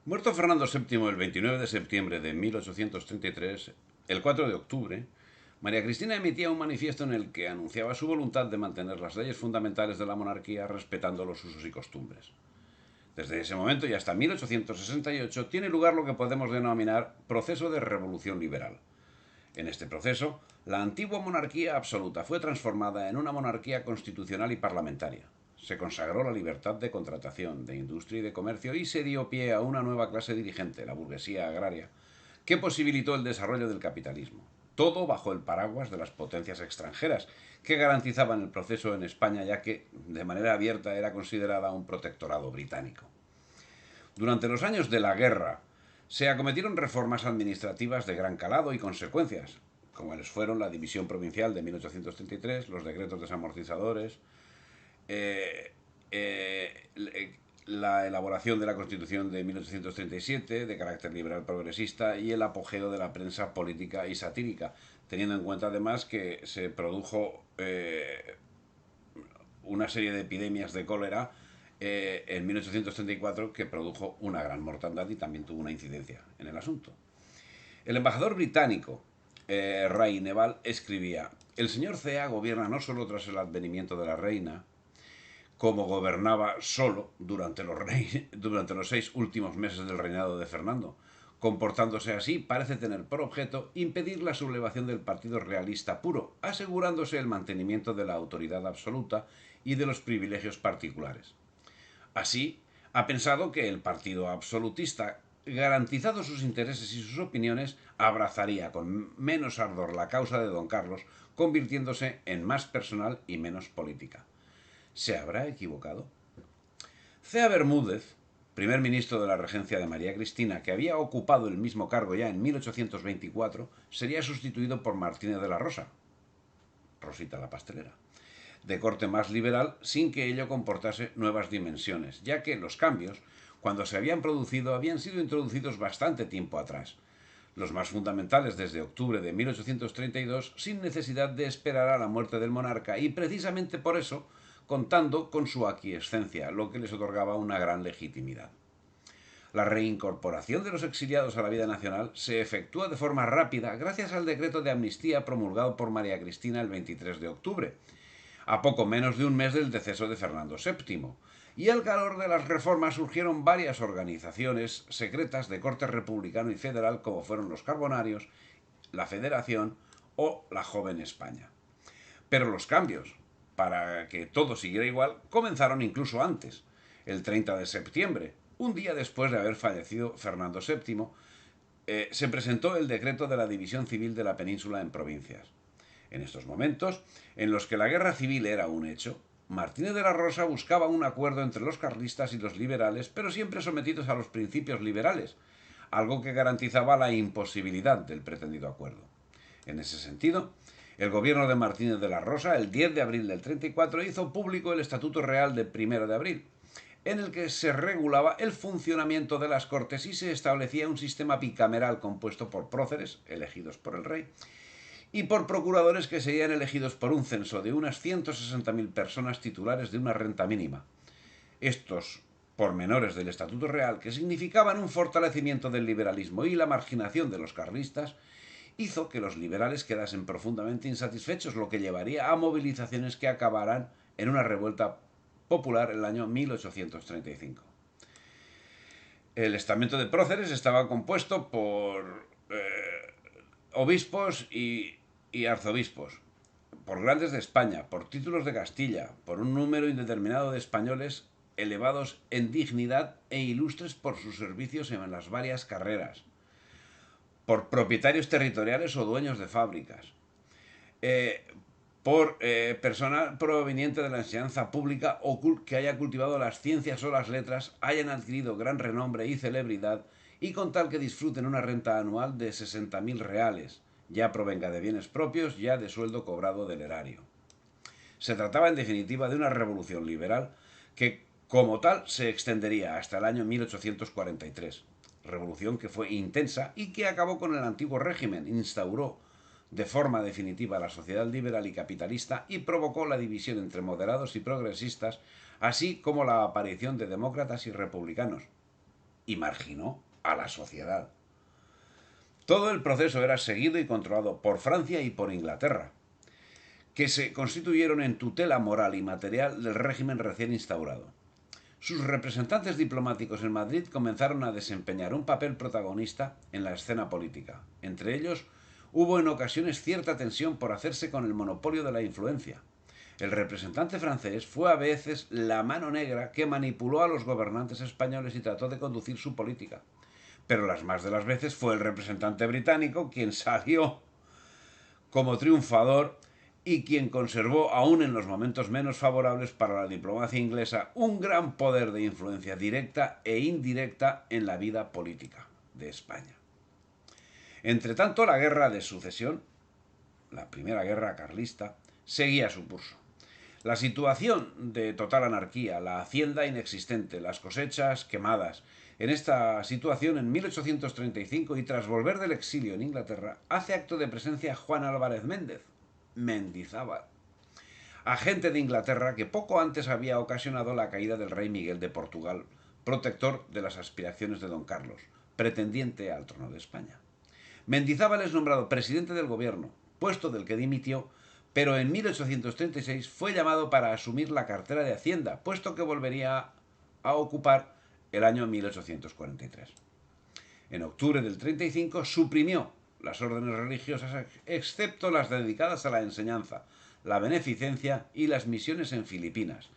Muerto Fernando VII el 29 de septiembre de 1833, el 4 de octubre, María Cristina emitía un manifiesto en el que anunciaba su voluntad de mantener las leyes fundamentales de la monarquía respetando los usos y costumbres. Desde ese momento y hasta 1868 tiene lugar lo que podemos denominar proceso de revolución liberal. En este proceso, la antigua monarquía absoluta fue transformada en una monarquía constitucional y parlamentaria. Se consagró la libertad de contratación, de industria y de comercio y se dio pie a una nueva clase dirigente, la burguesía agraria, que posibilitó el desarrollo del capitalismo. Todo bajo el paraguas de las potencias extranjeras, que garantizaban el proceso en España, ya que de manera abierta era considerada un protectorado británico. Durante los años de la guerra se acometieron reformas administrativas de gran calado y consecuencias, como les fueron la división provincial de 1833, los decretos desamortizadores, eh, la elaboración de la Constitución de 1837, de carácter liberal progresista, y el apogeo de la prensa política y satírica, teniendo en cuenta además que se produjo una serie de epidemias de cólera en 1834 que produjo una gran mortandad y también tuvo una incidencia en el asunto. El embajador británico Ray Neval escribía: el señor Cea gobierna no solo tras el advenimiento de la reina, como gobernaba solo durante los 6 últimos meses del reinado de Fernando. Comportándose así, parece tener por objeto impedir la sublevación del partido realista puro, asegurándose el mantenimiento de la autoridad absoluta y de los privilegios particulares. Así, ha pensado que el partido absolutista, garantizados sus intereses y sus opiniones, abrazaría con menos ardor la causa de don Carlos, convirtiéndose en más personal y menos política. ¿Se habrá equivocado? Cea Bermúdez, primer ministro de la regencia de María Cristina, que había ocupado el mismo cargo ya en 1824, sería sustituido por Martínez de la Rosa, Rosita la pastelera, de corte más liberal, sin que ello comportase nuevas dimensiones, ya que los cambios, cuando se habían producido, habían sido introducidos bastante tiempo atrás, los más fundamentales desde octubre de 1832, sin necesidad de esperar a la muerte del monarca, y precisamente por eso contando con su aquiescencia, lo que les otorgaba una gran legitimidad. La reincorporación de los exiliados a la vida nacional se efectúa de forma rápida gracias al decreto de amnistía promulgado por María Cristina el 23 de octubre, a poco menos de un mes del deceso de Fernando VII. Y al calor de las reformas surgieron varias organizaciones secretas de corte republicano y federal, como fueron los Carbonarios, la Federación o la Joven España. Pero los cambios, para que todo siguiera igual, comenzaron incluso antes, el 30 de septiembre, un día después de haber fallecido Fernando VII, se presentó el decreto de la división civil de la península en provincias. En estos momentos, en los que la guerra civil era un hecho, Martínez de la Rosa buscaba un acuerdo entre los carlistas y los liberales, pero siempre sometidos a los principios liberales, algo que garantizaba la imposibilidad del pretendido acuerdo. En ese sentido, el gobierno de Martínez de la Rosa, el 10 de abril del 34, hizo público el Estatuto Real de 1 de abril, en el que se regulaba el funcionamiento de las Cortes y se establecía un sistema bicameral compuesto por próceres, elegidos por el rey, y por procuradores que serían elegidos por un censo de unas 160.000 personas titulares de una renta mínima. Estos pormenores del Estatuto Real, que significaban un fortalecimiento del liberalismo y la marginación de los carlistas, hizo que los liberales quedasen profundamente insatisfechos, lo que llevaría a movilizaciones que acabarán en una revuelta popular en el año 1835. El estamento de próceres estaba compuesto por obispos y arzobispos, por grandes de España, por títulos de Castilla, por un número indeterminado de españoles elevados en dignidad e ilustres por sus servicios en las varias carreras, por propietarios territoriales o dueños de fábricas, eh, por personal proveniente de la enseñanza pública o que haya cultivado las ciencias o las letras, hayan adquirido gran renombre y celebridad y con tal que disfruten una renta anual de 60.000 reales, ya provenga de bienes propios, ya de sueldo cobrado del erario. Se trataba en definitiva de una revolución liberal que como tal se extendería hasta el año 1843, revolución que fue intensa y que acabó con el antiguo régimen, instauró de forma definitiva la sociedad liberal y capitalista y provocó la división entre moderados y progresistas, así como la aparición de demócratas y republicanos. y marginó a la sociedad. Todo el proceso era seguido y controlado por Francia y por Inglaterra, que se constituyeron en tutela moral y material del régimen recién instaurado. Sus representantes diplomáticos en Madrid comenzaron a desempeñar un papel protagonista en la escena política. Entre ellos, hubo en ocasiones cierta tensión por hacerse con el monopolio de la influencia. El representante francés fue a veces la mano negra que manipuló a los gobernantes españoles y trató de conducir su política. Pero las más de las veces fue el representante británico quien salió como triunfador y quien conservó, aún en los momentos menos favorables para la diplomacia inglesa, un gran poder de influencia directa e indirecta en la vida política de España. Entre tanto, la guerra de sucesión, la primera guerra carlista, seguía su curso. La situación de total anarquía, la hacienda inexistente, las cosechas quemadas. En esta situación, en 1835, y tras volver del exilio en Inglaterra, hace acto de presencia Juan Álvarez Méndez, Mendizábal, agente de Inglaterra que poco antes había ocasionado la caída del rey Miguel de Portugal, protector de las aspiraciones de don Carlos, pretendiente al trono de España. Mendizábal es nombrado presidente del gobierno, puesto del que dimitió, pero en 1836 fue llamado para asumir la cartera de Hacienda, puesto que volvería a ocupar el año 1843. En octubre del 35 suprimió las órdenes religiosas, excepto las dedicadas a la enseñanza, la beneficencia y las misiones en Filipinas,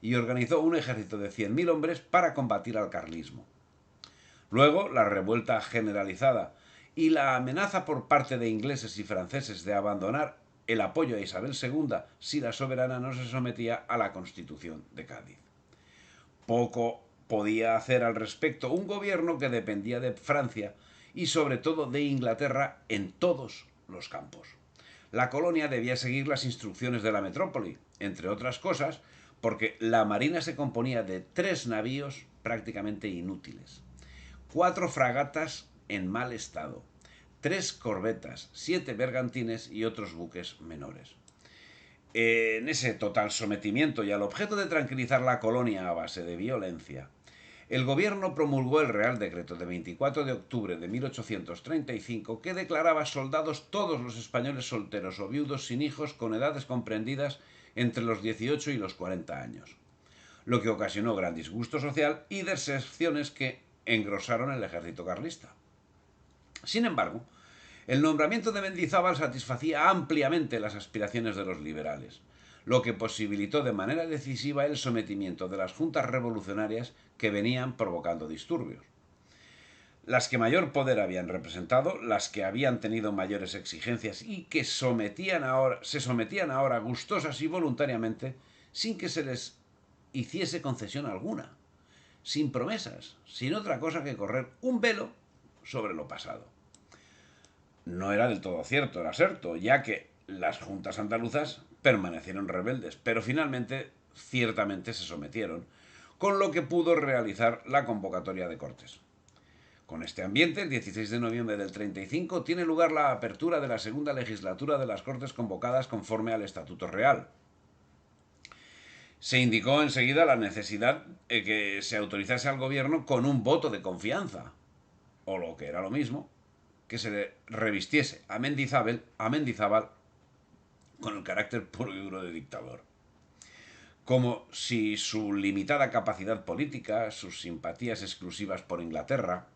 y organizó un ejército de 100.000 hombres para combatir al carlismo. Luego, la revuelta generalizada y la amenaza por parte de ingleses y franceses de abandonar el apoyo a Isabel II si la soberana no se sometía a la Constitución de Cádiz. Poco podía hacer al respecto un gobierno que dependía de Francia y sobre todo de Inglaterra en todos los campos. La colonia debía seguir las instrucciones de la metrópoli, entre otras cosas, porque la marina se componía de 3 navíos prácticamente inútiles, 4 fragatas en mal estado, 3 corbetas, 7 bergantines y otros buques menores. En ese total sometimiento y al objeto de tranquilizar la colonia a base de violencia, el gobierno promulgó el Real Decreto de 24 de octubre de 1835 que declaraba soldados todos los españoles solteros o viudos sin hijos con edades comprendidas entre los 18 y los 40 años, lo que ocasionó gran disgusto social y deserciones que engrosaron el ejército carlista. Sin embargo, el nombramiento de Mendizábal satisfacía ampliamente las aspiraciones de los liberales, lo que posibilitó de manera decisiva el sometimiento de las juntas revolucionarias que venían provocando disturbios. Las que mayor poder habían representado, las que habían tenido mayores exigencias y que se sometían ahora gustosas y voluntariamente, sin que se les hiciese concesión alguna, sin promesas, sin otra cosa que correr un velo sobre lo pasado. No era del todo cierto, era cierto, ya que las juntas andaluzas permanecieron rebeldes, pero finalmente ciertamente se sometieron, con lo que pudo realizar la convocatoria de Cortes. Con este ambiente, el 16 de noviembre del 35 tiene lugar la apertura de la segunda legislatura de las Cortes convocadas conforme al Estatuto Real. Se indicó enseguida la necesidad de que se autorizase al gobierno con un voto de confianza, o lo que era lo mismo, que se le revistiese a Mendizábal con el carácter puro y duro de dictador. Como si su limitada capacidad política, sus simpatías exclusivas por Inglaterra,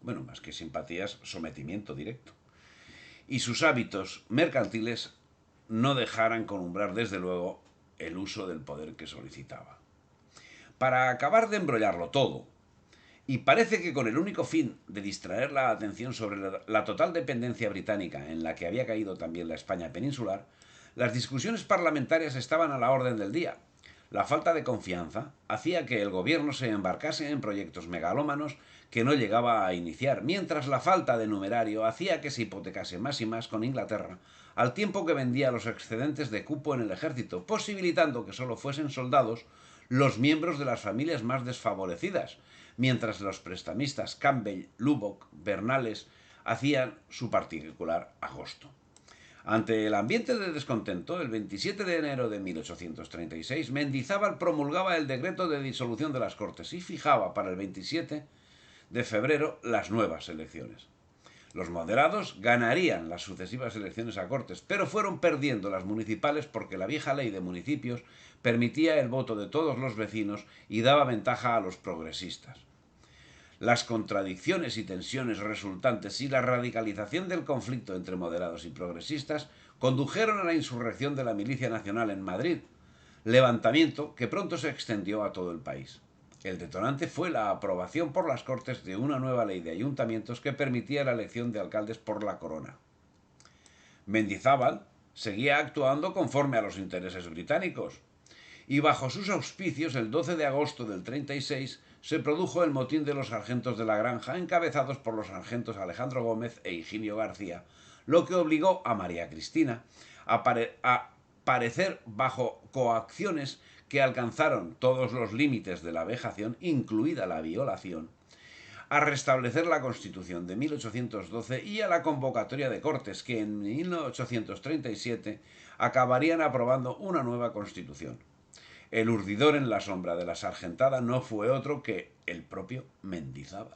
bueno, más que simpatías, sometimiento directo, y sus hábitos mercantiles no dejaran columbrar desde luego el uso del poder que solicitaba. Para acabar de embrollarlo todo, y parece que con el único fin de distraer la atención sobre la total dependencia británica en la que había caído también la España peninsular, las discusiones parlamentarias estaban a la orden del día. La falta de confianza hacía que el gobierno se embarcase en proyectos megalómanos que no llegaba a iniciar, mientras la falta de numerario hacía que se hipotecase más y más con Inglaterra, al tiempo que vendía los excedentes de cupo en el ejército, posibilitando que solo fuesen soldados los miembros de las familias más desfavorecidas, mientras los prestamistas Campbell, Lubbock, Bernales hacían su particular agosto. Ante el ambiente de descontento, el 27 de enero de 1836, Mendizábal promulgaba el decreto de disolución de las Cortes y fijaba para el 27 de febrero las nuevas elecciones. Los moderados ganarían las sucesivas elecciones a Cortes, pero fueron perdiendo las municipales porque la vieja ley de municipios permitía el voto de todos los vecinos y daba ventaja a los progresistas. Las contradicciones y tensiones resultantes y la radicalización del conflicto entre moderados y progresistas condujeron a la insurrección de la Milicia Nacional en Madrid, levantamiento que pronto se extendió a todo el país. El detonante fue la aprobación por las Cortes de una nueva ley de ayuntamientos que permitía la elección de alcaldes por la corona. Mendizábal seguía actuando conforme a los intereses británicos, y bajo sus auspicios, el 12 de agosto del 36, se produjo el motín de los sargentos de la Granja, encabezados por los sargentos Alejandro Gómez e Higinio García, lo que obligó a María Cristina a parecer bajo coacciones que alcanzaron todos los límites de la vejación, incluida la violación, a restablecer la Constitución de 1812 y a la convocatoria de Cortes, que en 1837 acabarían aprobando una nueva Constitución. El urdidor en la sombra de la sargentada no fue otro que el propio Mendizábal.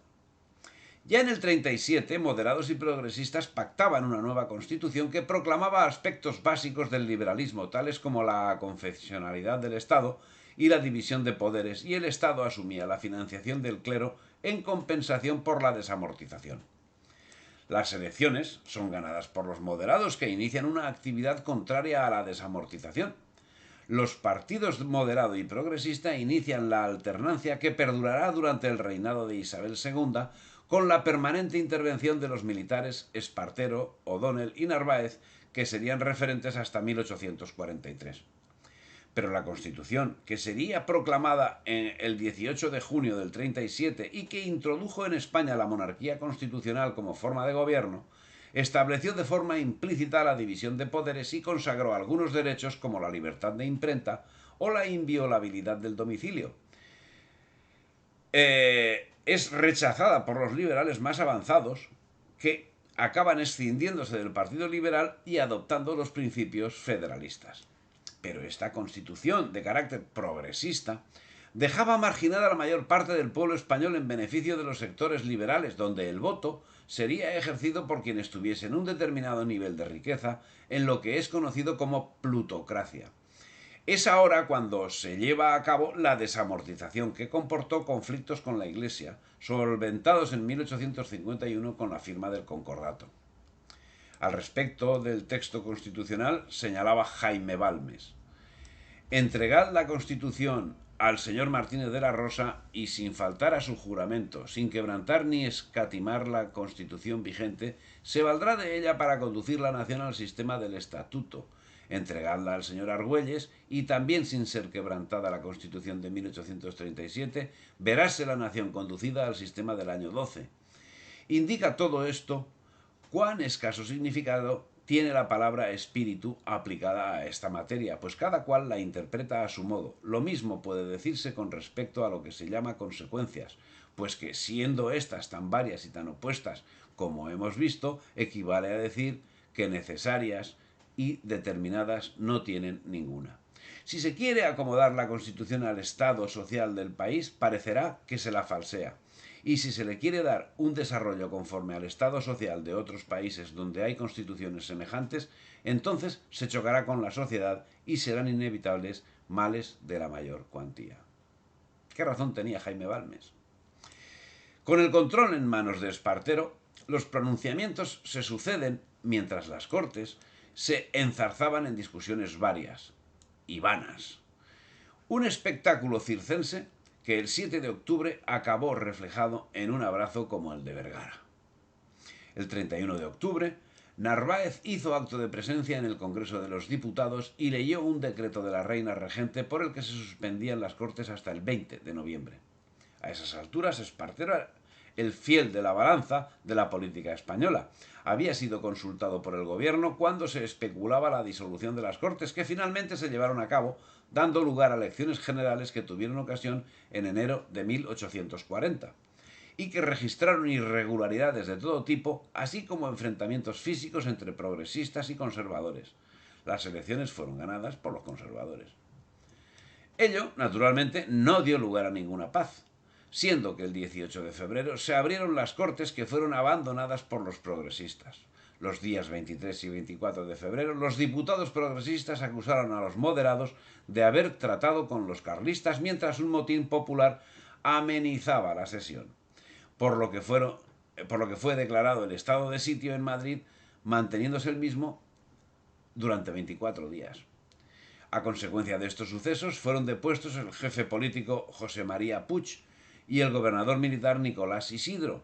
Ya en el 37, moderados y progresistas pactaban una nueva Constitución que proclamaba aspectos básicos del liberalismo, tales como la confesionalidad del Estado y la división de poderes, y el Estado asumía la financiación del clero en compensación por la desamortización. Las elecciones son ganadas por los moderados, que inician una actividad contraria a la desamortización. Los partidos moderado y progresista inician la alternancia que perdurará durante el reinado de Isabel II, con la permanente intervención de los militares Espartero, O'Donnell y Narváez, que serían referentes hasta 1843. Pero la Constitución, que sería proclamada el 18 de junio del 37 y que introdujo en España la monarquía constitucional como forma de gobierno, estableció de forma implícita la división de poderes y consagró algunos derechos como la libertad de imprenta o la inviolabilidad del domicilio. Es rechazada por los liberales más avanzados, que acaban escindiéndose del Partido Liberal y adoptando los principios federalistas. Pero esta Constitución, de carácter progresista, dejaba marginada a la mayor parte del pueblo español en beneficio de los sectores liberales, donde el voto sería ejercido por quienes tuviesen un determinado nivel de riqueza, en lo que es conocido como plutocracia. Es ahora cuando se lleva a cabo la desamortización, que comportó conflictos con la Iglesia, solventados en 1851 con la firma del Concordato. Al respecto del texto constitucional señalaba Jaime Balmes: entregad la Constitución al señor Martínez de la Rosa y, sin faltar a su juramento, sin quebrantar ni escatimar la Constitución vigente, se valdrá de ella para conducir la nación al sistema del Estatuto. Entregadla al señor Argüelles y, también sin ser quebrantada la Constitución de 1837, veráse la nación conducida al sistema del año 12. Indica todo esto cuán escaso significado tiene la palabra espíritu aplicada a esta materia, pues cada cual la interpreta a su modo. Lo mismo puede decirse con respecto a lo que se llama consecuencias, pues que, siendo estas tan varias y tan opuestas como hemos visto, equivale a decir que necesarias y determinadas no tienen ninguna. Si se quiere acomodar la Constitución al estado social del país, parecerá que se la falsea. Y si se le quiere dar un desarrollo conforme al estado social de otros países donde hay constituciones semejantes, entonces se chocará con la sociedad y serán inevitables males de la mayor cuantía. ¿Qué razón tenía Jaime Balmes? Con el control en manos de Espartero, los pronunciamientos se suceden mientras las Cortes se enzarzaban en discusiones varias y vanas. Un espectáculo circense que el 7 de octubre acabó reflejado en un abrazo como el de Vergara. El 31 de octubre, Narváez hizo acto de presencia en el Congreso de los Diputados y leyó un decreto de la reina regente por el que se suspendían las Cortes hasta el 20 de noviembre. A esas alturas, Espartero era el fiel de la balanza de la política española. Había sido consultado por el gobierno cuando se especulaba la disolución de las Cortes, que finalmente se llevaron a cabo, dando lugar a elecciones generales que tuvieron ocasión en enero de 1840. y que registraron irregularidades de todo tipo, así como enfrentamientos físicos entre progresistas y conservadores. Las elecciones fueron ganadas por los conservadores. Ello, naturalmente, no dio lugar a ninguna paz, siendo que el 18 de febrero se abrieron las Cortes, que fueron abandonadas por los progresistas. Los días 23 y 24 de febrero, los diputados progresistas acusaron a los moderados de haber tratado con los carlistas, mientras un motín popular amenizaba la sesión, por lo que fue declarado el estado de sitio en Madrid, manteniéndose el mismo durante 24 días. A consecuencia de estos sucesos fueron depuestos el jefe político José María Puig y el gobernador militar Nicolás Isidro,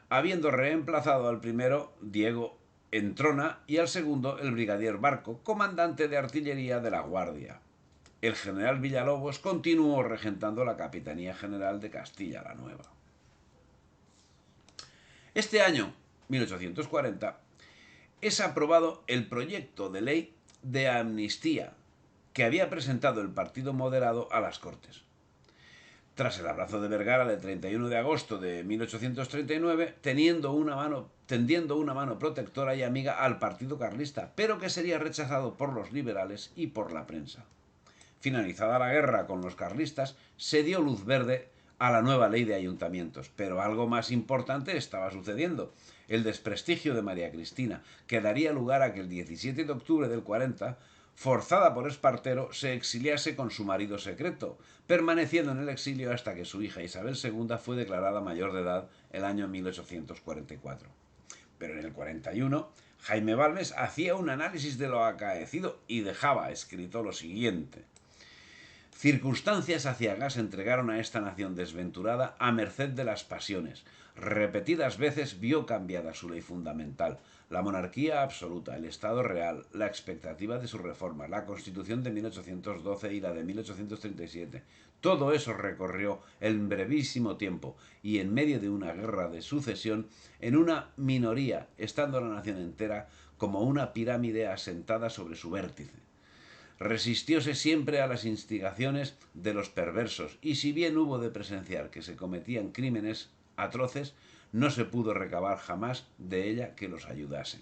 habiendo reemplazado al primero Diego Entrona y al segundo el brigadier Barco, comandante de artillería de la Guardia. El general Villalobos continuó regentando la Capitanía General de Castilla la Nueva. Este año, 1840, es aprobado el proyecto de ley de amnistía que había presentado el Partido Moderado a las Cortes. Tras el abrazo de Vergara del 31 de agosto de 1839, tendiendo una mano protectora y amiga al Partido Carlista, pero que sería rechazado por los liberales y por la prensa. Finalizada la guerra con los carlistas, se dio luz verde a la nueva ley de ayuntamientos, pero algo más importante estaba sucediendo: el desprestigio de María Cristina, que daría lugar a que el 17 de octubre del 40, forzada por Espartero, se exiliase con su marido secreto, permaneciendo en el exilio hasta que su hija Isabel II fue declarada mayor de edad el año 1844. Pero en el 41, Jaime Balmes hacía un análisis de lo acaecido y dejaba escrito lo siguiente: circunstancias aciagas entregaron a esta nación desventurada a merced de las pasiones. Repetidas veces vio cambiada su ley fundamental, la monarquía absoluta, el Estado real, la expectativa de su reforma, la Constitución de 1812 y la de 1837. Todo eso recorrió en brevísimo tiempo y en medio de una guerra de sucesión, en una minoría, estando la nación entera como una pirámide asentada sobre su vértice. Resistióse siempre a las instigaciones de los perversos, y si bien hubo de presenciar que se cometían crímenes atroces, no se pudo recabar jamás de ella que los ayudase.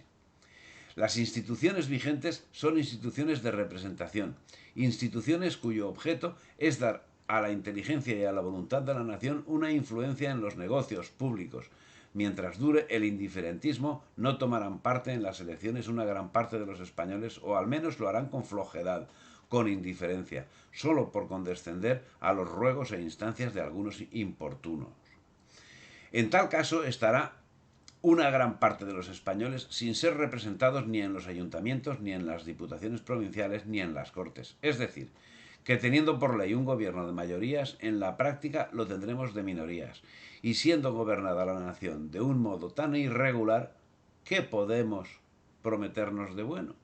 Las instituciones vigentes son instituciones de representación, instituciones cuyo objeto es dar a la inteligencia y a la voluntad de la nación una influencia en los negocios públicos. Mientras dure el indiferentismo, no tomarán parte en las elecciones una gran parte de los españoles, o al menos lo harán con flojedad, con indiferencia, solo por condescender a los ruegos e instancias de algunos importunos. En tal caso estará una gran parte de los españoles sin ser representados ni en los ayuntamientos, ni en las diputaciones provinciales, ni en las Cortes. Es decir, que teniendo por ley un gobierno de mayorías, en la práctica lo tendremos de minorías. Y siendo gobernada la nación de un modo tan irregular, ¿qué podemos prometernos de bueno?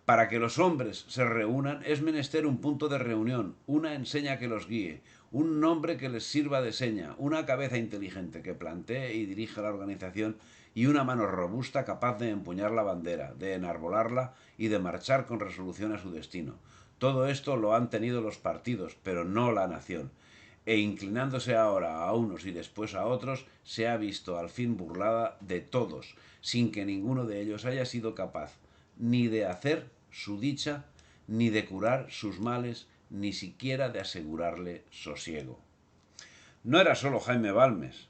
Para que los hombres se reúnan es menester un punto de reunión, una enseña que los guíe, un nombre que les sirva de seña, una cabeza inteligente que plantee y dirija la organización, y una mano robusta capaz de empuñar la bandera, de enarbolarla y de marchar con resolución a su destino. Todo esto lo han tenido los partidos, pero no la nación. E inclinándose ahora a unos y después a otros, se ha visto al fin burlada de todos, sin que ninguno de ellos haya sido capaz ni de hacer su dicha, ni de curar sus males, ni siquiera de asegurarle sosiego. No era solo Jaime Balmes.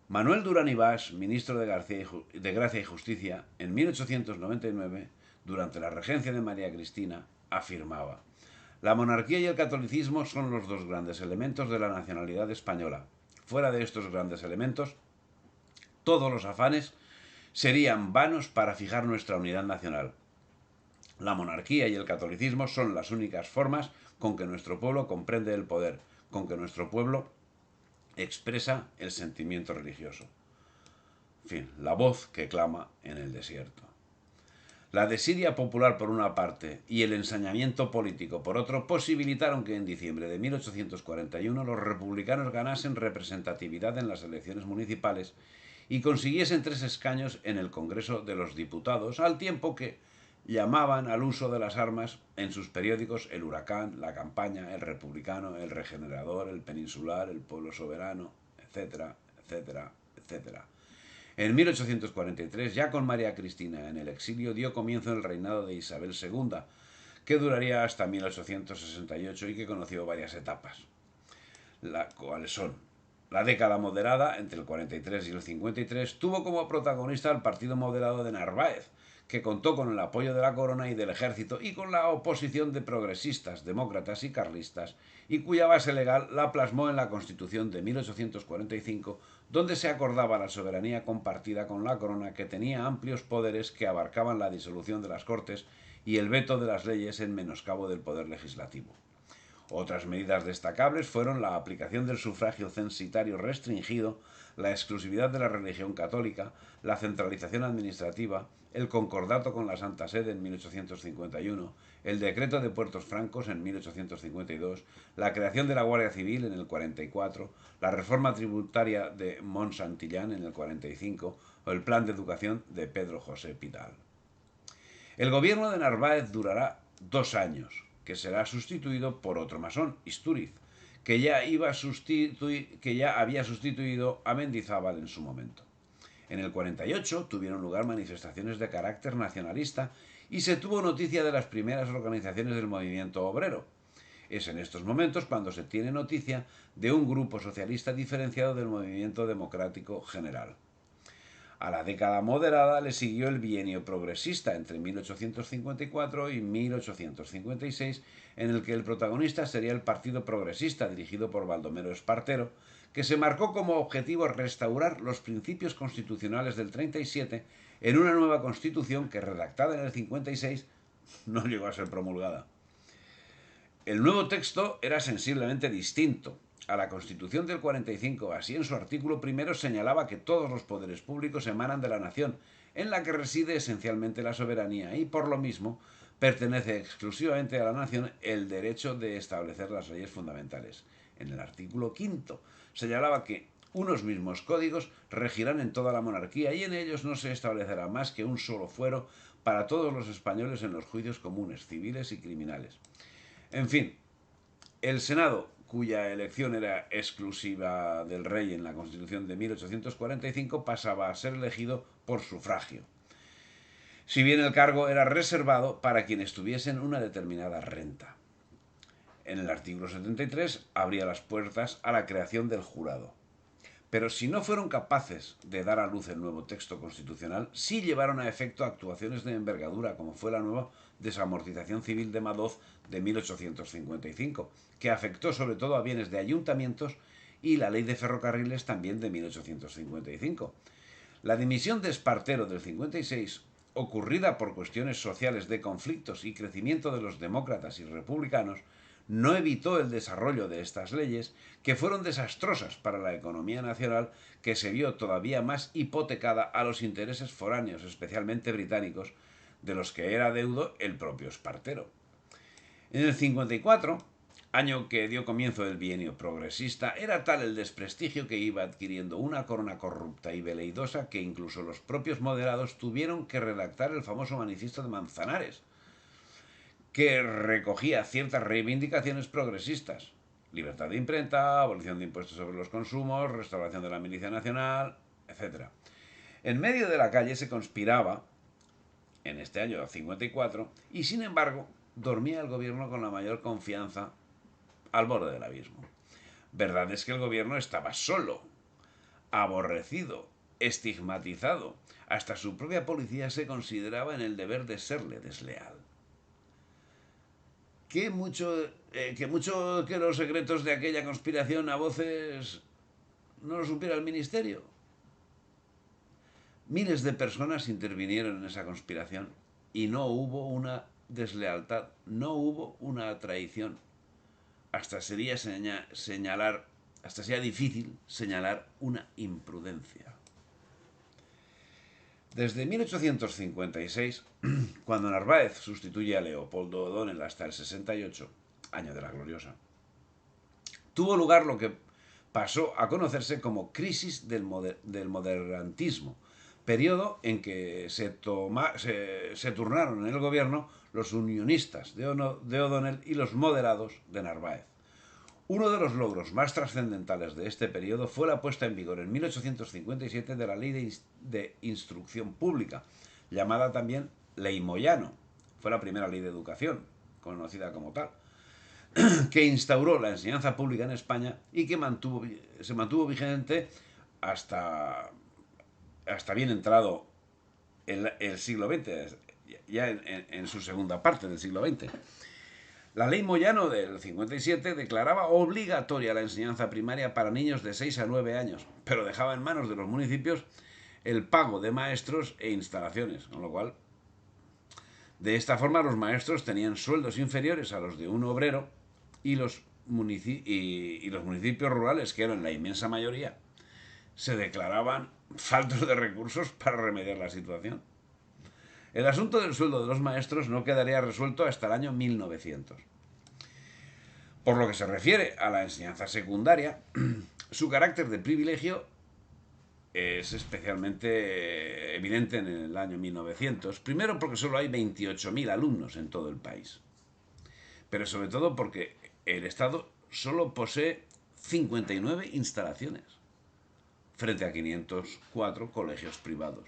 Manuel Durán y Bas, ministro de Gracia y Justicia, en 1899, durante la regencia de María Cristina, afirmaba: la monarquía y el catolicismo son los dos grandes elementos de la nacionalidad española. Fuera de estos grandes elementos, todos los afanes serían vanos para fijar nuestra unidad nacional. La monarquía y el catolicismo son las únicas formas con que nuestro pueblo comprende el poder, con que nuestro pueblo expresa el sentimiento religioso. En fin, la voz que clama en el desierto. La desidia popular por una parte y el ensañamiento político por otro posibilitaron que en diciembre de 1841 los republicanos ganasen representatividad en las elecciones municipales y consiguiesen 3 escaños en el Congreso de los Diputados, al tiempo que llamaban al uso de las armas en sus periódicos El Huracán, La Campaña, El Republicano, El Regenerador, El Peninsular, El Pueblo Soberano, etcétera, etcétera, etcétera. En 1843, ya con María Cristina en el exilio, dio comienzo el reinado de Isabel II, que duraría hasta 1868 y que conoció varias etapas. ¿Cuáles son? La década moderada, entre el 43 y el 53, tuvo como protagonista al Partido Moderado de Narváez, que contó con el apoyo de la corona y del ejército y con la oposición de progresistas, demócratas y carlistas, y cuya base legal la plasmó en la Constitución de 1845, donde se acordaba la soberanía compartida con la corona, que tenía amplios poderes que abarcaban la disolución de las Cortes y el veto de las leyes en menoscabo del poder legislativo. Otras medidas destacables fueron la aplicación del sufragio censitario restringido, la exclusividad de la religión católica, la centralización administrativa, el concordato con la Santa Sede en 1851, el decreto de puertos francos en 1852, la creación de la Guardia Civil en el 44, la reforma tributaria de Mont-Santillán en el 45 o el plan de educación de Pedro José Pidal. El gobierno de Narváez durará 2 años, que será sustituido por otro masón, Istúriz, que ya había sustituido a Mendizábal en su momento. En el 48 tuvieron lugar manifestaciones de carácter nacionalista y se tuvo noticia de las primeras organizaciones del movimiento obrero. Es en estos momentos cuando se tiene noticia de un grupo socialista diferenciado del movimiento democrático general. A la década moderada le siguió el bienio progresista entre 1854 y 1856, en el que el protagonista sería el Partido Progresista, dirigido por Baldomero Espartero, que se marcó como objetivo restaurar los principios constitucionales del 37 en una nueva constitución que, redactada en el 56, no llegó a ser promulgada. El nuevo texto era sensiblemente distinto a la Constitución del 45, así en su artículo primero señalaba que todos los poderes públicos emanan de la nación, en la que reside esencialmente la soberanía, y por lo mismo pertenece exclusivamente a la nación el derecho de establecer las leyes fundamentales. En el artículo quinto señalaba que unos mismos códigos regirán en toda la monarquía y en ellos no se establecerá más que un solo fuero para todos los españoles en los juicios comunes, civiles y criminales. En fin, el Senado, cuya elección era exclusiva del rey en la Constitución de 1845, pasaba a ser elegido por sufragio, si bien el cargo era reservado para quienes tuviesen una determinada renta. En el artículo 73 abría las puertas a la creación del jurado. Pero si no fueron capaces de dar a luz el nuevo texto constitucional, sí llevaron a efecto actuaciones de envergadura, como fue la nueva desamortización civil de Madoz de 1855, que afectó sobre todo a bienes de ayuntamientos, y la ley de ferrocarriles también de 1855. La dimisión de Espartero del 56, ocurrida por cuestiones sociales de conflictos y crecimiento de los demócratas y republicanos, no evitó el desarrollo de estas leyes, que fueron desastrosas para la economía nacional, que se vio todavía más hipotecada a los intereses foráneos, especialmente británicos, de los que era deudo el propio Espartero. En el 54, año que dio comienzo el bienio progresista, era tal el desprestigio que iba adquiriendo una corona corrupta y veleidosa que incluso los propios moderados tuvieron que redactar el famoso manifiesto de Manzanares, que recogía ciertas reivindicaciones progresistas: libertad de imprenta, abolición de impuestos sobre los consumos, restauración de la milicia nacional, etc. En medio de la calle se conspiraba, en este año 54, y sin embargo dormía el gobierno con la mayor confianza, al borde del abismo. Verdad es que el gobierno estaba solo, aborrecido, estigmatizado. Hasta su propia policía se consideraba en el deber de serle desleal. Que los secretos de aquella conspiración a voces no lo supiera el ministerio. Miles de personas intervinieron en esa conspiración y no hubo una deslealtad, no hubo una traición. Hasta sería difícil señalar una imprudencia. Desde 1856, cuando Narváez sustituye a Leopoldo O'Donnell hasta el 68, año de la gloriosa, tuvo lugar lo que pasó a conocerse como crisis del moderantismo, periodo en que se turnaron en el gobierno los unionistas de O'Donnell y los moderados de Narváez. Uno de los logros más trascendentales de este periodo fue la puesta en vigor en 1857 de la Ley de Instrucción Pública, llamada también Ley Moyano. Fue la primera ley de educación, conocida como tal, que instauró la enseñanza pública en España y que se mantuvo vigente hasta, hasta bien entrado el siglo XX, ya en su segunda parte del siglo XX. La ley Moyano del 57 declaraba obligatoria la enseñanza primaria para niños de 6 a 9 años, pero dejaba en manos de los municipios el pago de maestros e instalaciones, con lo cual, de esta forma, los maestros tenían sueldos inferiores a los de un obrero y los municipios rurales, que eran la inmensa mayoría, se declaraban faltos de recursos para remediar la situación. El asunto del sueldo de los maestros no quedaría resuelto hasta el año 1900. Por lo que se refiere a la enseñanza secundaria, su carácter de privilegio es especialmente evidente en el año 1900. Primero porque solo hay 28.000 alumnos en todo el país. Pero sobre todo porque el Estado solo posee 59 instalaciones frente a 504 colegios privados.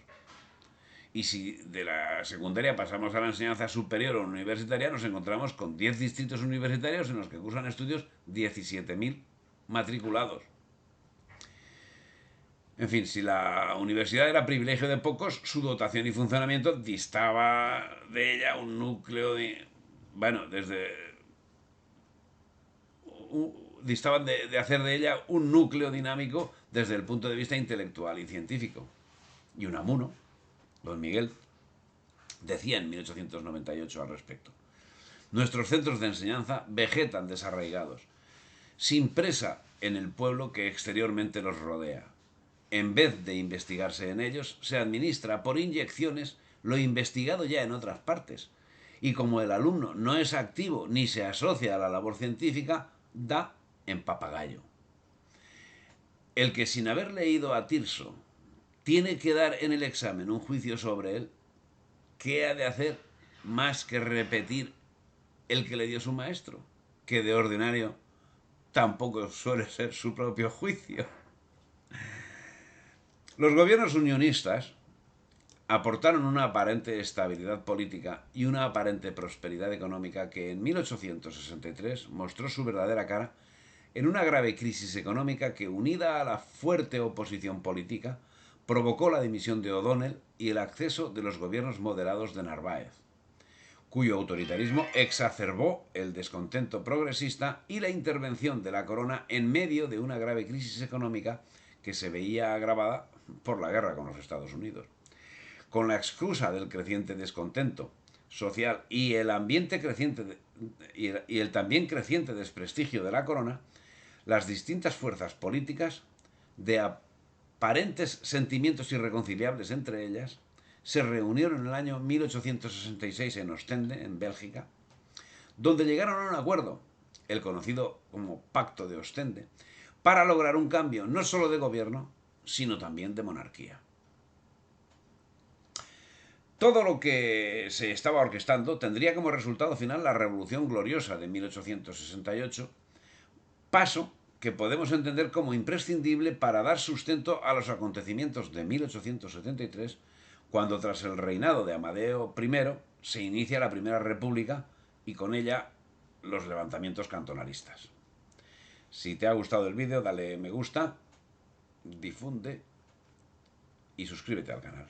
Y si de la secundaria pasamos a la enseñanza superior o universitaria, nos encontramos con 10 distritos universitarios en los que cursan estudios 17.000 matriculados. En fin, si la universidad era privilegio de pocos, su dotación y funcionamiento distaba de ella un núcleo de... Bueno, distaban de hacer de ella un núcleo dinámico desde el punto de vista intelectual y científico. Y Unamuno, don Miguel, decía en 1898 al respecto: nuestros centros de enseñanza vegetan desarraigados, sin presa en el pueblo que exteriormente los rodea. En vez de investigarse en ellos, se administra por inyecciones lo investigado ya en otras partes. Y como el alumno no es activo ni se asocia a la labor científica, da en papagayo. El que sin haber leído a Tirso tiene que dar en el examen un juicio sobre él, ¿qué ha de hacer más que repetir el que le dio su maestro? Que de ordinario tampoco suele ser su propio juicio. Los gobiernos unionistas aportaron una aparente estabilidad política y una aparente prosperidad económica que en 1863 mostró su verdadera cara en una grave crisis económica que, unida a la fuerte oposición política, provocó la dimisión de O'Donnell y el acceso de los gobiernos moderados de Narváez, cuyo autoritarismo exacerbó el descontento progresista y la intervención de la corona en medio de una grave crisis económica que se veía agravada por la guerra con los Estados Unidos. Con la excusa del creciente descontento social y el también creciente desprestigio de la corona, las distintas fuerzas políticas, de aparentes sentimientos irreconciliables entre ellas, se reunieron en el año 1866 en Ostende, en Bélgica, donde llegaron a un acuerdo, el conocido como Pacto de Ostende, para lograr un cambio no solo de gobierno, sino también de monarquía. Todo lo que se estaba orquestando tendría como resultado final la Revolución Gloriosa de 1868, paso que podemos entender como imprescindible para dar sustento a los acontecimientos de 1873, cuando tras el reinado de Amadeo I se inicia la Primera República y con ella los levantamientos cantonalistas. Si te ha gustado el vídeo, dale me gusta, difunde y suscríbete al canal.